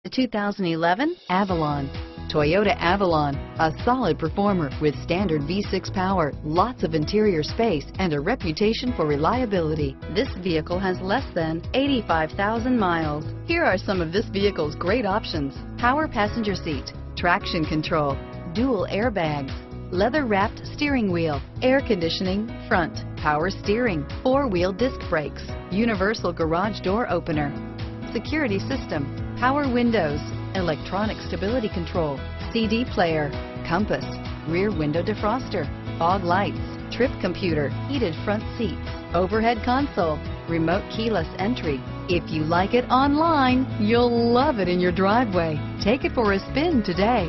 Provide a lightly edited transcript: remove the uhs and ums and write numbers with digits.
The 2011 Avalon. Toyota Avalon, a solid performer with standard V6 power, lots of interior space, and a reputation for reliability. This vehicle has less than 85,000 miles. Here are some of this vehicle's great options: power passenger seat, traction control, dual airbags, leather-wrapped steering wheel, air conditioning, front, power steering, four-wheel disc brakes, universal garage door opener, security system, power windows, electronic stability control, CD player, compass, rear window defroster, fog lights, trip computer, heated front seats, overhead console, remote keyless entry. If you like it online, you'll love it in your driveway. Take it for a spin today.